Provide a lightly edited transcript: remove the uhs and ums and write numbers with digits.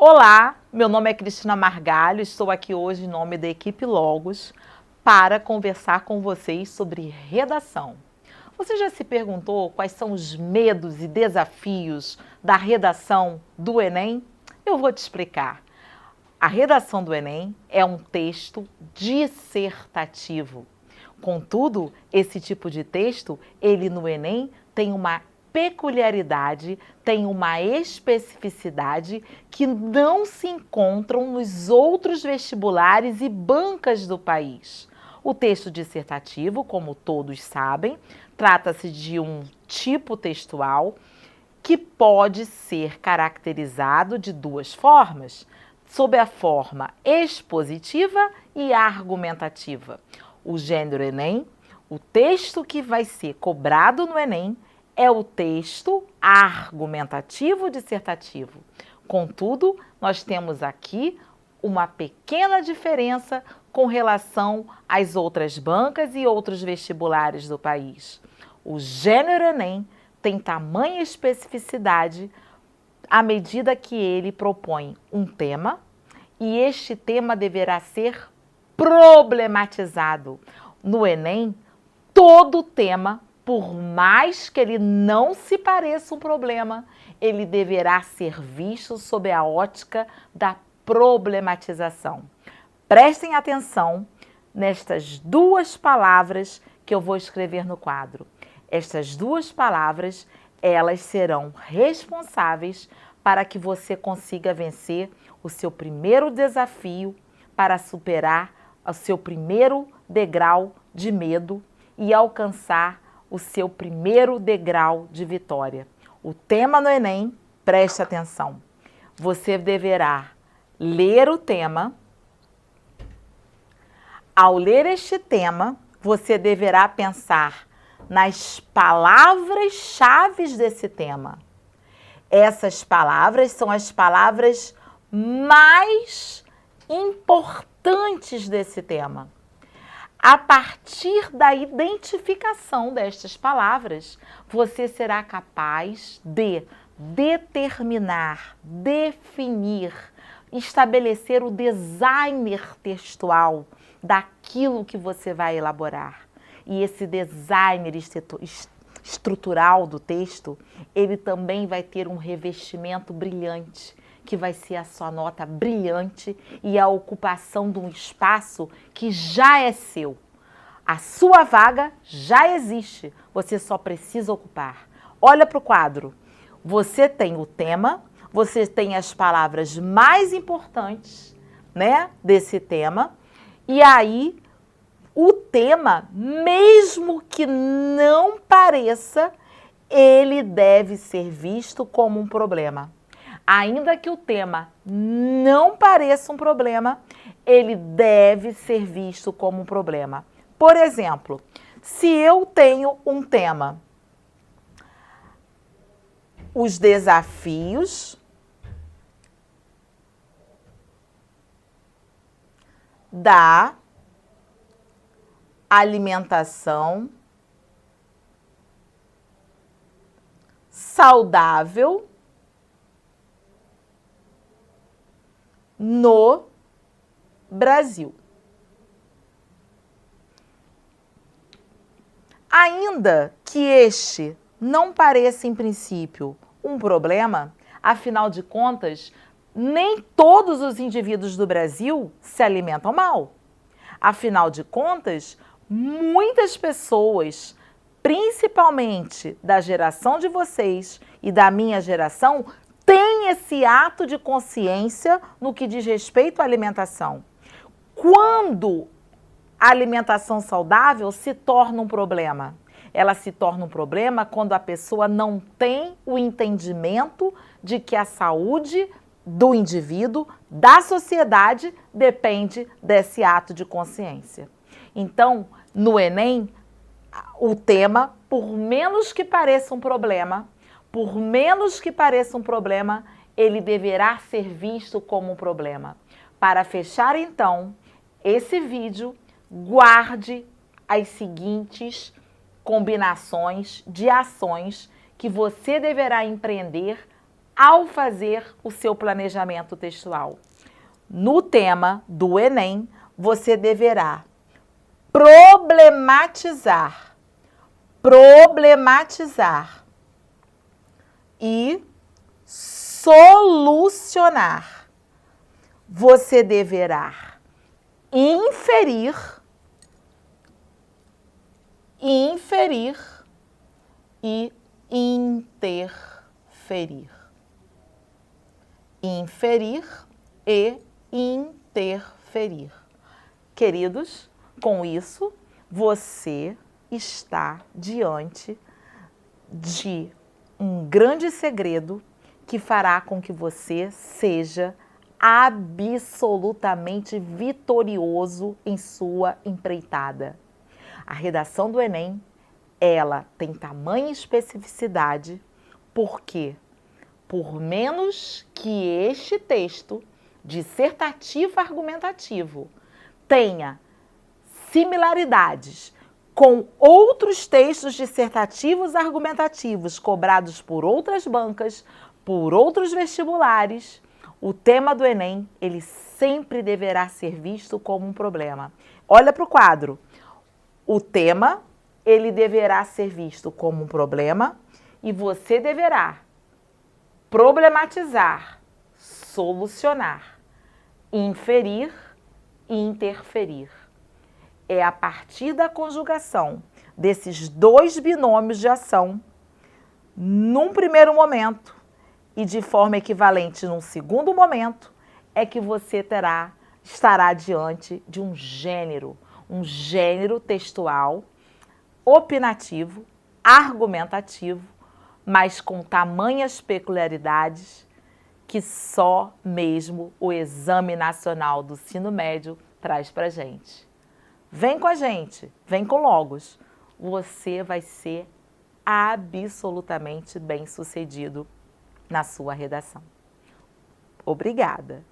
Olá, meu nome é Cristina Margalho, estou aqui hoje em nome da equipe Logos para conversar com vocês sobre redação. Você já se perguntou quais são os medos e desafios da redação do Enem? Eu vou te explicar. A redação do Enem é um texto dissertativo. Contudo, esse tipo de texto, ele no Enem tem uma peculiaridade, tem uma especificidade que não se encontram nos outros vestibulares e bancas do país. O texto dissertativo, como todos sabem, trata-se de um tipo textual que pode ser caracterizado de duas formas, sob a forma expositiva e argumentativa. O gênero Enem, o texto que vai ser cobrado no Enem é o texto argumentativo dissertativo. Contudo, nós temos aqui uma pequena diferença com relação às outras bancas e outros vestibulares do país. O gênero Enem tem tamanha especificidade à medida que ele propõe um tema e este tema deverá ser problematizado. No Enem, todo tema, por mais que ele não se pareça um problema, ele deverá ser visto sob a ótica da problematização. Prestem atenção nestas duas palavras que eu vou escrever no quadro. Estas duas palavras, elas serão responsáveis para que você consiga vencer o seu primeiro desafio para superar o seu primeiro degrau de medo e alcançar o seu primeiro degrau de vitória. O tema no Enem, preste atenção. Você deverá ler o tema. Ao ler este tema, você deverá pensar nas palavras-chave desse tema. Essas palavras são as palavras mais importantes desse tema. A partir da identificação destas palavras, você será capaz de determinar, definir, estabelecer o designer textual daquilo que você vai elaborar. E esse designer estrutural do texto, ele também vai ter um revestimento brilhante, que vai ser a sua nota brilhante e a ocupação de um espaço que já é seu. A sua vaga já existe, você só precisa ocupar. Olha para o quadro. Você tem o tema, você tem as palavras mais importantes, né, desse tema, e aí o tema, mesmo que não pareça, ele deve ser visto como um problema. Ainda que o tema não pareça um problema, ele deve ser visto como um problema. Por exemplo, se eu tenho um tema, os desafios da alimentação saudável no Brasil. Ainda que este não pareça, em princípio, um problema, afinal de contas, nem todos os indivíduos do Brasil se alimentam mal. Afinal de contas, muitas pessoas, principalmente da geração de vocês e da minha geração, têm esse ato de consciência no que diz respeito à alimentação. Quando a alimentação saudável se torna um problema? Ela se torna um problema quando a pessoa não tem o entendimento de que a saúde do indivíduo, da sociedade, depende desse ato de consciência. Então, no Enem, o tema, por menos que pareça um problema, ele deverá ser visto como um problema. Para fechar, então, esse vídeo, guarde as seguintes combinações de ações que você deverá empreender ao fazer o seu planejamento textual. No tema do Enem, você deverá problematizar e solucionar. Você deverá inferir e interferir. Inferir e interferir. Queridos, com isso, você está diante de um grande segredo que fará com que você seja absolutamente vitorioso em sua empreitada. A redação do Enem, ela tem tamanha especificidade porque, por menos que este texto dissertativo argumentativo tenha similaridades com outros textos dissertativos argumentativos cobrados por outras bancas, por outros vestibulares, o tema do Enem, ele sempre deverá ser visto como um problema. Olha para o quadro. O tema, ele deverá ser visto como um problema e você deverá problematizar, solucionar, inferir e interferir. É a partir da conjugação desses dois binômios de ação, num primeiro momento e de forma equivalente num segundo momento, é que você estará diante de um gênero textual, opinativo, argumentativo, mas com tamanhas peculiaridades que só mesmo o Exame Nacional do Ensino Médio traz pra gente. Vem com a gente, vem com Logos. Você vai ser absolutamente bem-sucedido na sua redação. Obrigada!